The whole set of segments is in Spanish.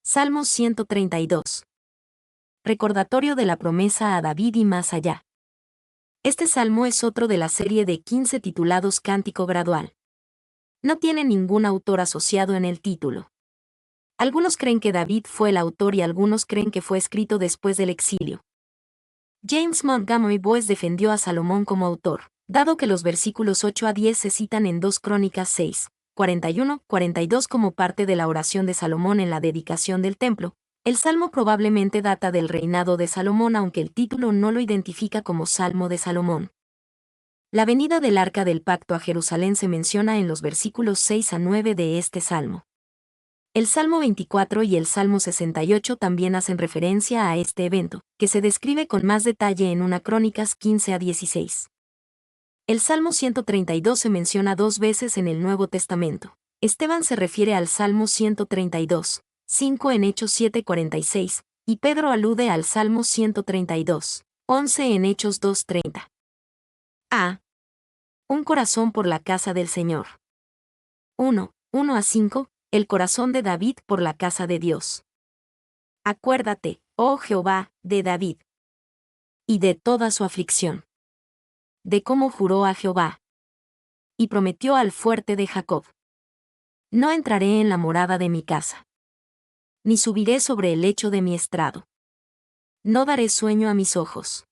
Salmo 132. Recordatorio de la promesa a David y más allá. Este salmo es otro de la serie de 15 titulados Cántico Gradual. No tiene ningún autor asociado en el título. Algunos creen que David fue el autor y algunos creen que fue escrito después del exilio. James Montgomery Boice defendió a Salomón como autor, dado que los versículos 8 a 10 se citan en 2 Crónicas 6, 41-42 como parte de la oración de Salomón en la dedicación del templo. El salmo probablemente data del reinado de Salomón, aunque el título no lo identifica como Salmo de Salomón. La venida del Arca del Pacto a Jerusalén se menciona en los versículos 6 a 9 de este salmo. El Salmo 24 y el Salmo 68 también hacen referencia a este evento, que se describe con más detalle en 1 Crónicas 15 a 16. El Salmo 132 se menciona 2 veces en el Nuevo Testamento. Esteban se refiere al Salmo 132, 5 en Hechos 7:46, y Pedro alude al Salmo 132, 11 en Hechos 2:30. A. Un corazón por la casa del Señor. 1 a 5. El corazón de David por la casa de Dios. Acuérdate, oh Jehová, de David, y de toda su aflicción, de cómo juró a Jehová, y prometió al fuerte de Jacob: no entraré en la morada de mi casa, ni subiré sobre el lecho de mi estrado. No daré sueño a mis ojos,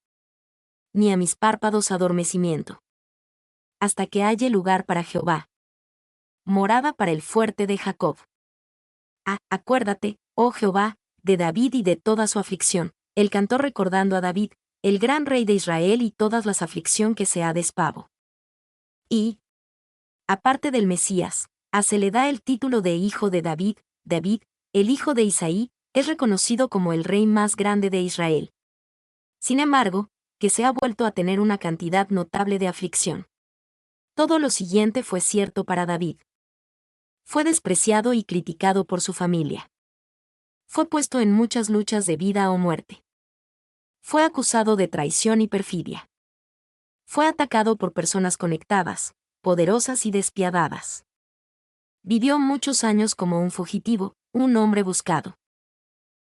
ni a mis párpados adormecimiento, hasta que haya lugar para Jehová, morada para el fuerte de Jacob. Acuérdate, oh Jehová, de David y de toda su aflicción. El cantor recordando a David, el gran rey de Israel, y todas las aflicción que se ha despavo. Y, aparte del Mesías, se le da el título de hijo de David. David, el hijo de Isaí, es reconocido como el rey más grande de Israel. Sin embargo, que se ha vuelto a tener una cantidad notable de aflicción. Todo lo siguiente fue cierto para David. Fue despreciado y criticado por su familia. Fue puesto en muchas luchas de vida o muerte. Fue acusado de traición y perfidia. Fue atacado por personas conectadas, poderosas y despiadadas. Vivió muchos años como un fugitivo, un hombre buscado.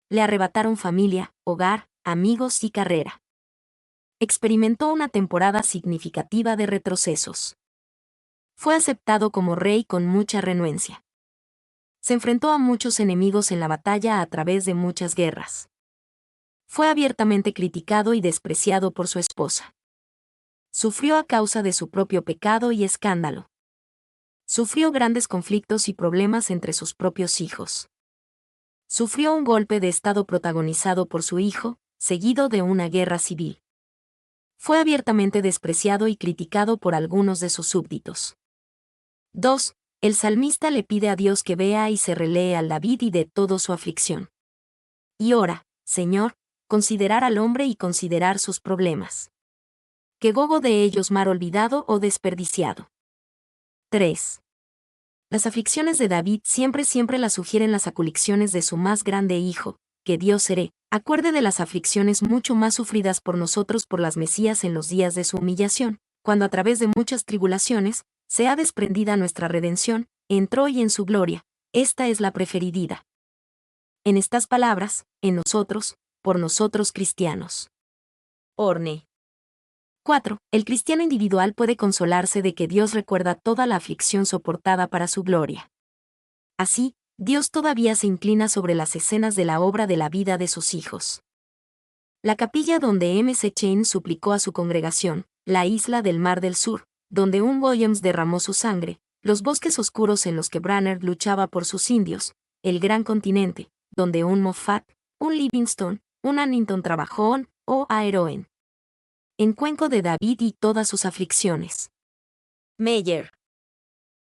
Le arrebataron familia, hogar, amigos y carrera. Experimentó una temporada significativa de retrocesos. Fue aceptado como rey con mucha renuencia. Se enfrentó a muchos enemigos en la batalla a través de muchas guerras. Fue abiertamente criticado y despreciado por su esposa. Sufrió a causa de su propio pecado y escándalo. Sufrió grandes conflictos y problemas entre sus propios hijos. Sufrió un golpe de estado protagonizado por su hijo, seguido de una guerra civil. Fue abiertamente despreciado y criticado por algunos de sus súbditos. 2. El salmista le pide a Dios que vea y se relee al David y de toda su aflicción. Y ora, Señor, considerar al hombre y considerar sus problemas. Que gogo de ellos mar olvidado o desperdiciado. 3. Las aflicciones de David siempre las sugieren las aflicciones de su más grande hijo, que Dios seré, acuerde de las aflicciones mucho más sufridas por nosotros por las Mesías en los días de su humillación, cuando a través de muchas tribulaciones, se ha desprendida nuestra redención, entró y en su gloria, esta es la preferida. En estas palabras, en nosotros, por nosotros cristianos. Orne. 4. El cristiano individual puede consolarse de que Dios recuerda toda la aflicción soportada para su gloria. Así, Dios todavía se inclina sobre las escenas de la obra de la vida de sus hijos. La capilla donde M.C. Chain suplicó a su congregación, la isla del Mar del Sur, donde un Williams derramó su sangre, los bosques oscuros en los que Branner luchaba por sus indios, el gran continente, donde un Moffat, un Livingston, un Annington trabajó o Aeroen. En Cuenco de David y todas sus aflicciones. Meyer.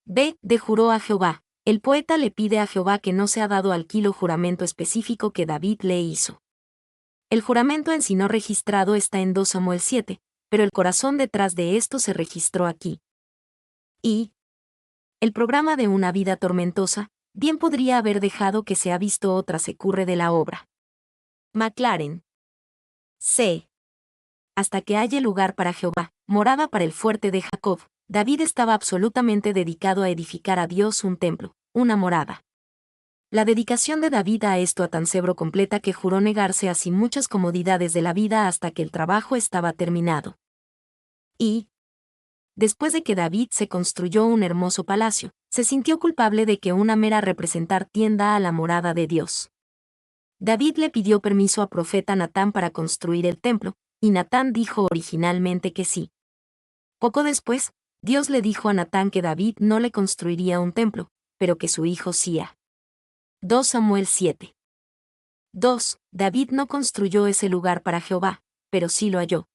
B. De juró a Jehová. El poeta le pide a Jehová que no sea dado al juramento específico que David le hizo. El juramento en sí no registrado está en 2 Samuel 7, pero el corazón detrás de esto se registró aquí. Y el programa de una vida tormentosa, bien podría haber dejado que se ha visto otra se curre de la obra. McLaren. C. Hasta que haya lugar para Jehová, morada para el fuerte de Jacob, David estaba absolutamente dedicado a edificar a Dios un templo, una morada. La dedicación de David a esto a tan severo completa que juró negarse a sí muchas comodidades de la vida hasta que el trabajo estaba terminado. Y, después de que David se construyó un hermoso palacio, se sintió culpable de que una mera representar tienda a la morada de Dios. David le pidió permiso a profeta Natán para construir el templo, y Natán dijo originalmente que sí. Poco después, Dios le dijo a Natán que David no le construiría un templo, pero que su hijo Sia. 2 Samuel 7. 2. David no construyó ese lugar para Jehová, pero sí lo halló.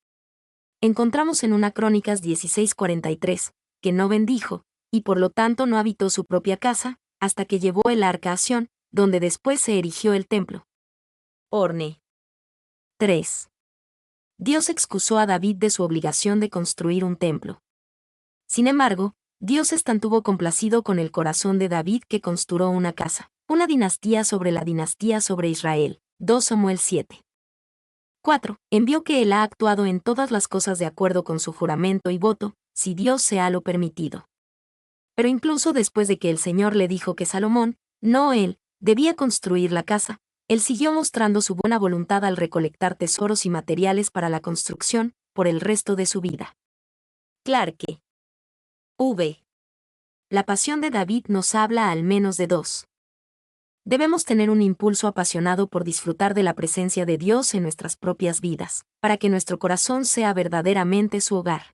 Encontramos en 1 Crónicas 16:43, que no bendijo, y por lo tanto no habitó su propia casa, hasta que llevó el arca a Sión, donde después se erigió el templo. Orne. 3. Dios excusó a David de su obligación de construir un templo. Sin embargo, Dios es tan tuvo complacido con el corazón de David que construyó una casa, una dinastía sobre la dinastía sobre Israel. 2 Samuel 7. 4. Envió que él ha actuado en todas las cosas de acuerdo con su juramento y voto, si Dios se ha lo permitido. Pero incluso después de que el Señor le dijo que Salomón, no él, debía construir la casa, él siguió mostrando su buena voluntad al recolectar tesoros y materiales para la construcción, por el resto de su vida. Clarke. V. La pasión de David nos habla al menos de dos. Debemos tener un impulso apasionado por disfrutar de la presencia de Dios en nuestras propias vidas, para que nuestro corazón sea verdaderamente su hogar.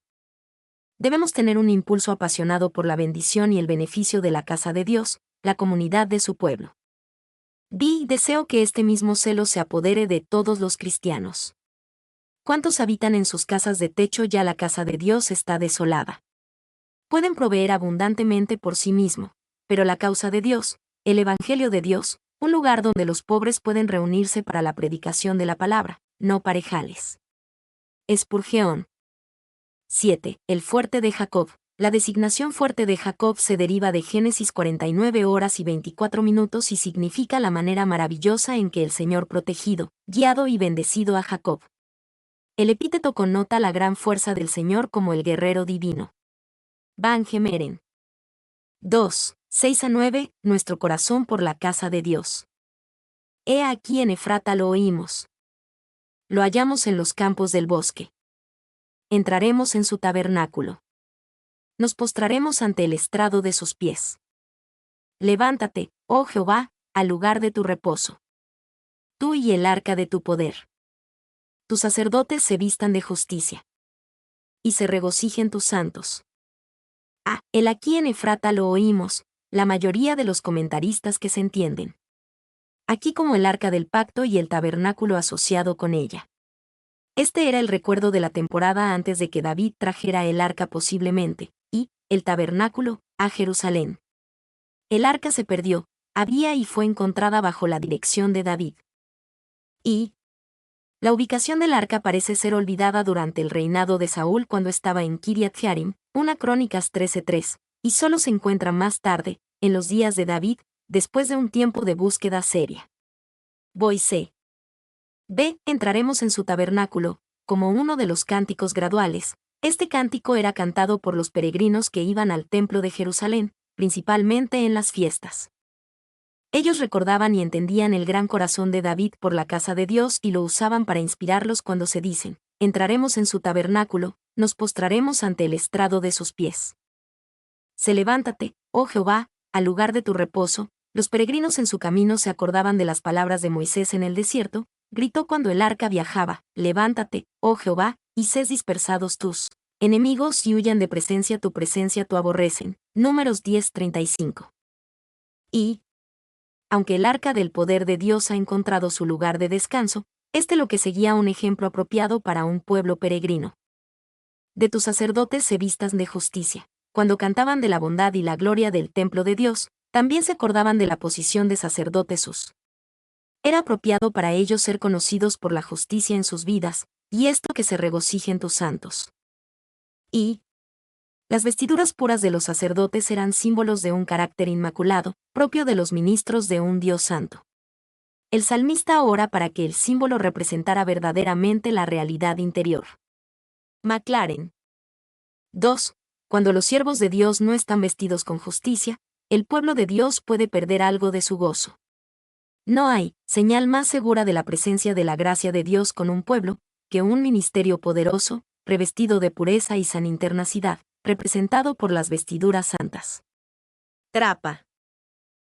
Debemos tener un impulso apasionado por la bendición y el beneficio de la casa de Dios, la comunidad de su pueblo. Deseo que este mismo celo se apodere de todos los cristianos. ¿Cuántos habitan en sus casas de techo ya la casa de Dios está desolada? Pueden proveer abundantemente por sí mismo, pero la causa de Dios, el Evangelio de Dios, un lugar donde los pobres pueden reunirse para la predicación de la palabra, no parejales. Spurgeon. 7. El fuerte de Jacob. La designación fuerte de Jacob se deriva de Génesis 49 horas y 24 minutos y significa la manera maravillosa en que el Señor protegido, guiado y bendecido a Jacob. El epíteto connota la gran fuerza del Señor como el guerrero divino. Van Gemeren. 2. 6-9. Nuestro corazón por la casa de Dios. He aquí en Efrata lo oímos. Lo hallamos en los campos del bosque. Entraremos en su tabernáculo. Nos postraremos ante el estrado de sus pies. Levántate, oh Jehová, al lugar de tu reposo. Tú y el arca de tu poder. Tus sacerdotes se vistan de justicia. Y se regocijen tus santos. El aquí en Efrata lo oímos, la mayoría de los comentaristas que se entienden. Aquí como el arca del pacto y el tabernáculo asociado con ella. Este era el recuerdo de la temporada antes de que David trajera el arca posiblemente, y, el tabernáculo, a Jerusalén. El arca se perdió, había y fue encontrada bajo la dirección de David. Y la ubicación del arca parece ser olvidada durante el reinado de Saúl cuando estaba en Kiriat Jearim, 1 Crónicas 13:3, y solo se encuentra más tarde, en los días de David, después de un tiempo de búsqueda seria. Boise. Entraremos en su tabernáculo, como uno de los cánticos graduales. Este cántico era cantado por los peregrinos que iban al templo de Jerusalén, principalmente en las fiestas. Ellos recordaban y entendían el gran corazón de David por la casa de Dios y lo usaban para inspirarlos cuando se dicen, entraremos en su tabernáculo, nos postraremos ante el estrado de sus pies. Se levántate, oh Jehová, al lugar de tu reposo. Los peregrinos en su camino se acordaban de las palabras de Moisés en el desierto, gritó cuando el arca viajaba, levántate, oh Jehová, y ses dispersados tus enemigos y huyan de presencia tu aborrecen. Números 10:35. Y, aunque el arca del poder de Dios ha encontrado su lugar de descanso, lo que seguía un ejemplo apropiado para un pueblo peregrino. De tus sacerdotes se vistan de justicia. Cuando cantaban de la bondad y la gloria del templo de Dios, también se acordaban de la posición de sacerdotes sus. Era apropiado para ellos ser conocidos por la justicia en sus vidas, y esto que se regocijen tus santos. Y las vestiduras puras de los sacerdotes eran símbolos de un carácter inmaculado, propio de los ministros de un Dios santo. El salmista ora para que el símbolo representara verdaderamente la realidad interior. McLaren. 2. Cuando los siervos de Dios no están vestidos con justicia, el pueblo de Dios puede perder algo de su gozo. No hay señal más segura de la presencia de la gracia de Dios con un pueblo que un ministerio poderoso, revestido de pureza y san internacidad, representado por las vestiduras santas. Trapa.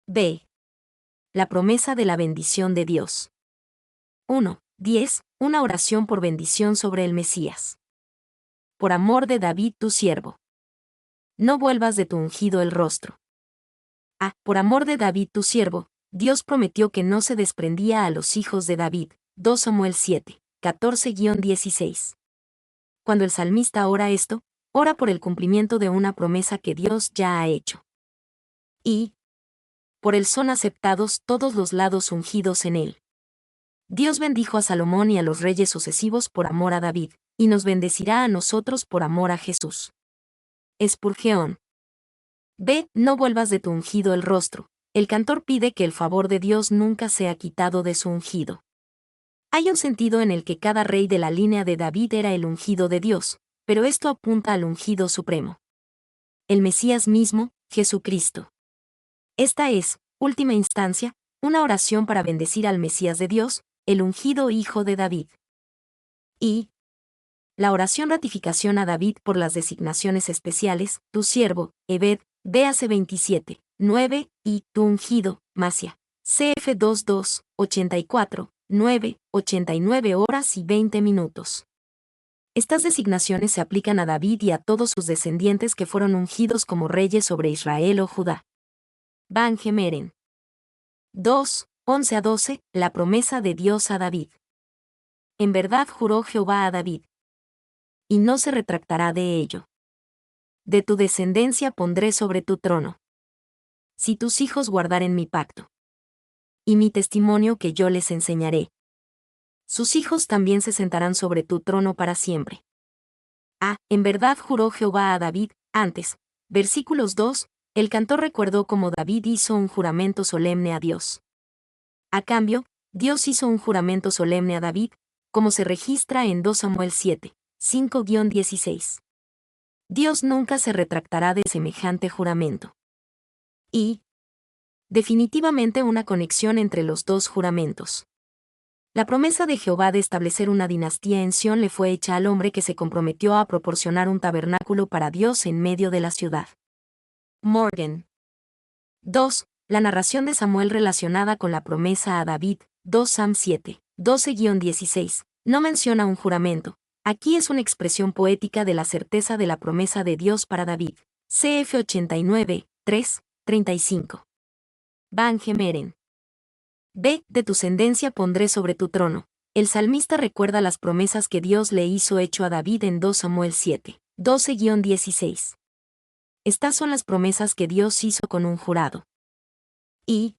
B. La promesa de la bendición de Dios. 1:10. Una oración por bendición sobre el Mesías. Por amor de David tu siervo. No vuelvas de tu ungido el rostro. Por amor de David tu siervo, Dios prometió que no se desprendía a los hijos de David. 2 Samuel 7, 14-16. Cuando el salmista ora esto, ora por el cumplimiento de una promesa que Dios ya ha hecho. Y por él son aceptados todos los lados ungidos en él. Dios bendijo a Salomón y a los reyes sucesivos por amor a David, y nos bendecirá a nosotros por amor a Jesús. Spurgeon. B. No vuelvas de tu ungido el rostro. El cantor pide que el favor de Dios nunca sea quitado de su ungido. Hay un sentido en el que cada rey de la línea de David era el ungido de Dios, pero esto apunta al ungido supremo. El Mesías mismo, Jesucristo. Esta es, última instancia, una oración para bendecir al Mesías de Dios, el ungido hijo de David. Y la oración ratificación a David por las designaciones especiales, tu siervo, Ebed, véase 27, 9, y tu ungido, Masia. CF 22, 84, 9, 89 horas y 20 minutos. Estas designaciones se aplican a David y a todos sus descendientes que fueron ungidos como reyes sobre Israel o Judá. Van Gemeren. 2, 11-12, la promesa de Dios a David. En verdad juró Jehová a David, y no se retractará de ello. De tu descendencia pondré sobre tu trono. Si tus hijos guardaren mi pacto y mi testimonio que yo les enseñaré, sus hijos también se sentarán sobre tu trono para siempre. En verdad juró Jehová a David. Antes, versículos 2, el cantor recordó cómo David hizo un juramento solemne a Dios. A cambio, Dios hizo un juramento solemne a David, como se registra en 2 Samuel 7, 5-16. Dios nunca se retractará de semejante juramento. Y, definitivamente una conexión entre los dos juramentos. La promesa de Jehová de establecer una dinastía en Sión le fue hecha al hombre que se comprometió a proporcionar un tabernáculo para Dios en medio de la ciudad. Morgan. 2. La narración de Samuel relacionada con la promesa a David, 2 Sam 7, 12-16, no menciona un juramento. Aquí es una expresión poética de la certeza de la promesa de Dios para David. CF 89, 3, 35. Van Gemeren. B. De tu descendencia pondré sobre tu trono. El salmista recuerda las promesas que Dios le hizo hecho a David en 2 Samuel 7, 12-16. Estas son las promesas que Dios hizo con un jurado. Y,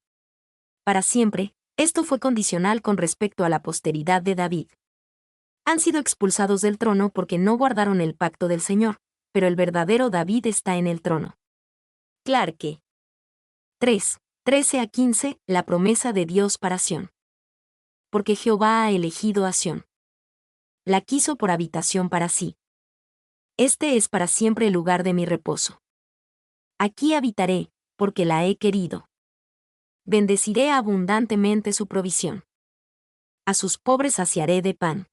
para siempre, esto fue condicional con respecto a la posteridad de David. Han sido expulsados del trono porque no guardaron el pacto del Señor, pero el verdadero David está en el trono. Clarke. 3, 13-15, la promesa de Dios para Sión. Porque Jehová ha elegido a Sión. La quiso por habitación para sí. Este es para siempre el lugar de mi reposo. Aquí habitaré, porque la he querido. Bendeciré abundantemente su provisión. A sus pobres saciaré de pan.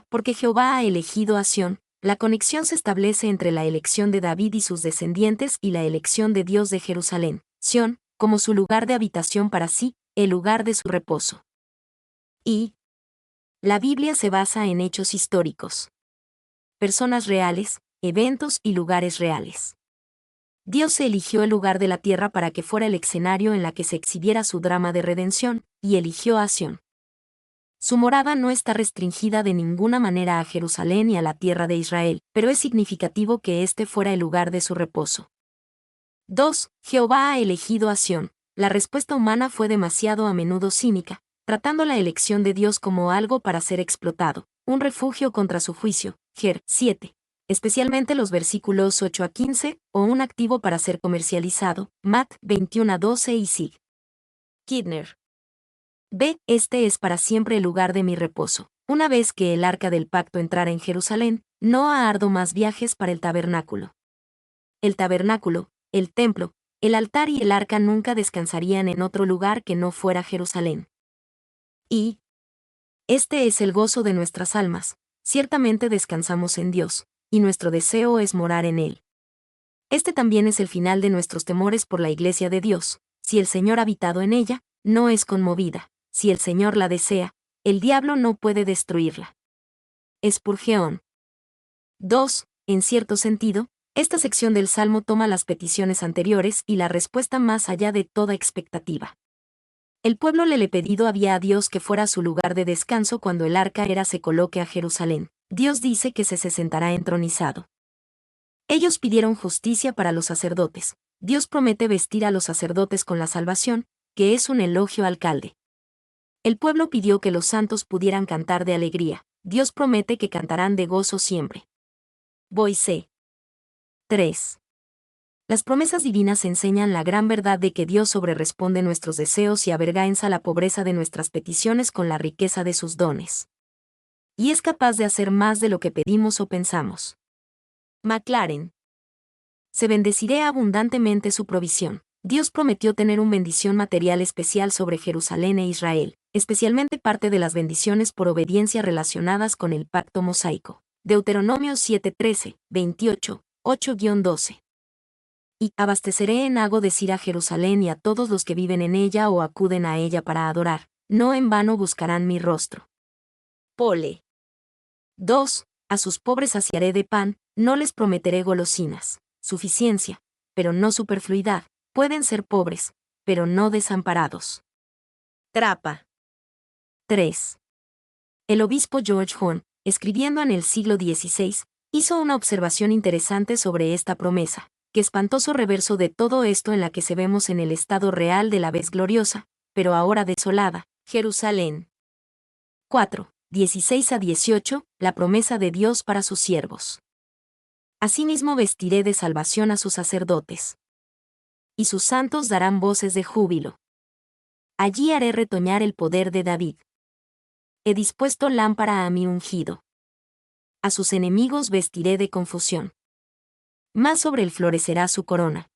Porque Jehová ha elegido a Sión, la conexión se establece entre la elección de David y sus descendientes y la elección de Dios de Jerusalén, Sión, como su lugar de habitación para sí, el lugar de su reposo. Y la Biblia se basa en hechos históricos. Personas reales, eventos y lugares reales. Dios se eligió el lugar de la tierra para que fuera el escenario en la que se exhibiera su drama de redención, y eligió a Sión. Su morada no está restringida de ninguna manera a Jerusalén y a la tierra de Israel, pero es significativo que este fuera el lugar de su reposo. 2. Jehová ha elegido a Sión. La respuesta humana fue demasiado a menudo cínica, tratando la elección de Dios como algo para ser explotado, un refugio contra su juicio, Jer. 7. Especialmente los versículos 8-15, o un activo para ser comercializado, Mat. 21-12 y Sig. Kidner. B. Este es para siempre el lugar de mi reposo. Una vez que el arca del pacto entrara en Jerusalén, no ha ardo más viajes para el tabernáculo. El tabernáculo, el templo, El altar y el arca nunca descansarían en otro lugar que no fuera Jerusalén. Y este es el gozo de nuestras almas, ciertamente descansamos en Dios, y nuestro deseo es morar en Él. Este también es el final de nuestros temores por la Iglesia de Dios. Si el Señor ha habitado en ella, no es conmovida. Si el Señor la desea, el diablo no puede destruirla. Spurgeon. 2. En cierto sentido, esta sección del Salmo toma las peticiones anteriores y la respuesta más allá de toda expectativa. El pueblo le pedido había a Dios que fuera su lugar de descanso cuando el arca se coloque a Jerusalén. Dios dice que se sentará entronizado. Ellos pidieron justicia para los sacerdotes. Dios promete vestir a los sacerdotes con la salvación, que es un elogio alcalde. El pueblo pidió que los santos pudieran cantar de alegría. Dios promete que cantarán de gozo siempre. Boise. 3. Las promesas divinas enseñan la gran verdad de que Dios sobreresponde nuestros deseos y avergüenza la pobreza de nuestras peticiones con la riqueza de sus dones. Y es capaz de hacer más de lo que pedimos o pensamos. Maclaren. Se bendeciré abundantemente su provisión. Dios prometió tener una bendición material especial sobre Jerusalén e Israel, especialmente parte de las bendiciones por obediencia relacionadas con el pacto mosaico. Deuteronomio 7:13, 28, 8-12. Y abasteceré en hago decir a Jerusalén y a todos los que viven en ella o acuden a ella para adorar, no en vano buscarán mi rostro. Pole. 2. A sus pobres saciaré de pan, no les prometeré golosinas, suficiencia, pero no superfluidad, pueden ser pobres, pero no desamparados. Trapa. 3. El obispo George Horne, escribiendo en el siglo XVI, hizo una observación interesante sobre esta promesa. Qué espantoso reverso de todo esto en la que se vemos en el estado real de la vez gloriosa, pero ahora desolada, Jerusalén. 4. 16-18, la promesa de Dios para sus siervos. Asimismo vestiré de salvación a sus sacerdotes. Y sus santos darán voces de júbilo. Allí haré retoñar el poder de David. He dispuesto lámpara a mi ungido. A sus enemigos vestiré de confusión. Más sobre él florecerá su corona.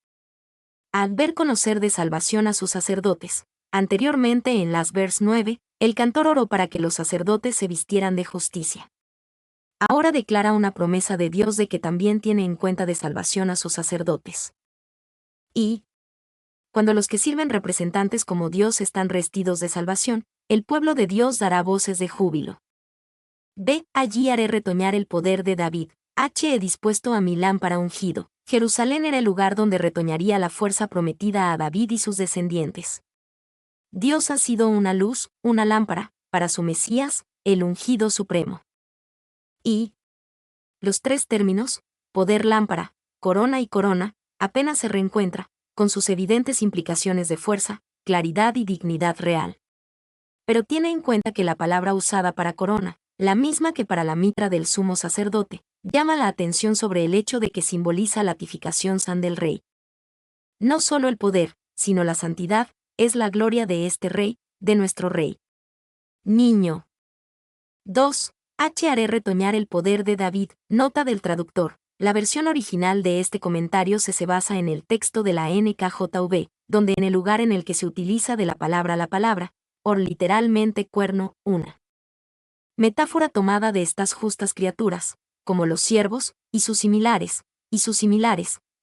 Al ver conocer de salvación a sus sacerdotes, anteriormente en las vers 9, el cantor oró para que los sacerdotes se vistieran de justicia. Ahora declara una promesa de Dios de que también tiene en cuenta de salvación a sus sacerdotes. Y, cuando los que sirven representantes como Dios están revestidos de salvación, el pueblo de Dios dará voces de júbilo. Ve, allí haré retoñar el poder de David. He dispuesto a mi lámpara ungido. Jerusalén era el lugar donde retoñaría la fuerza prometida a David y sus descendientes. Dios ha sido una luz, una lámpara, para su Mesías, el ungido supremo. Y los tres términos, poder lámpara, corona y corona, apenas se reencuentra, con sus evidentes implicaciones de fuerza, claridad y dignidad real. Pero tiene en cuenta que la palabra usada para corona, la misma que para la mitra del sumo sacerdote, llama la atención sobre el hecho de que simboliza la tipificación san del rey. No solo el poder, sino la santidad, es la gloria de este rey, de nuestro rey. Niño. 2. Haré retoñar el poder de David. Nota del traductor. La versión original de este comentario se basa en el texto de la NKJV, donde en el lugar en el que se utiliza de la palabra, o literalmente cuerno, una metáfora tomada de estas justas criaturas, como los siervos, y sus similares,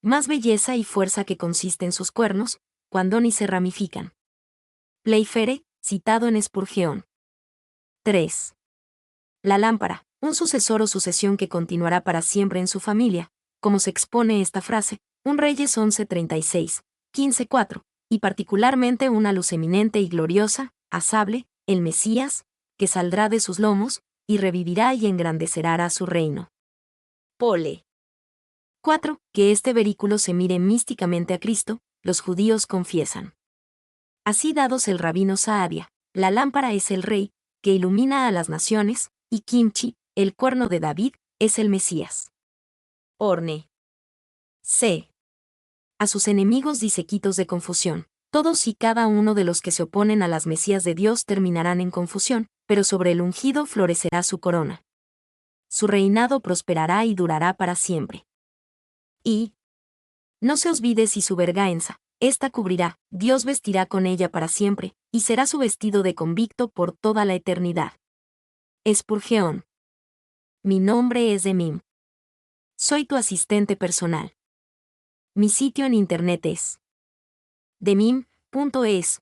más belleza y fuerza que consiste en sus cuernos, cuando ni se ramifican. Playfair, citado en Spurgeon. 3. La lámpara, un sucesor o sucesión que continuará para siempre en su familia, como se expone esta frase, un Reyes 11:36, 15:4, y particularmente una luz eminente y gloriosa, asable, el Mesías, que saldrá de sus lomos, y revivirá y engrandecerá a su reino. Pole. 4. Que este verículo se mire místicamente a Cristo, los judíos confiesan. Así dados el rabino Saadia, la lámpara es el rey, que ilumina a las naciones, y Kimchi, el cuerno de David, es el Mesías. Orne. C. A sus enemigos dice quitos de confusión. Todos y cada uno de los que se oponen a las Mesías de Dios terminarán en confusión, pero sobre el ungido florecerá su corona. Su reinado prosperará y durará para siempre. Y no se olvide si su vergüenza, Esta cubrirá, Dios vestirá con ella para siempre, y será su vestido de convicto por toda la eternidad. Spurgeon. Mi nombre es Demim. Soy tu asistente personal. Mi sitio en internet es demim.es.tl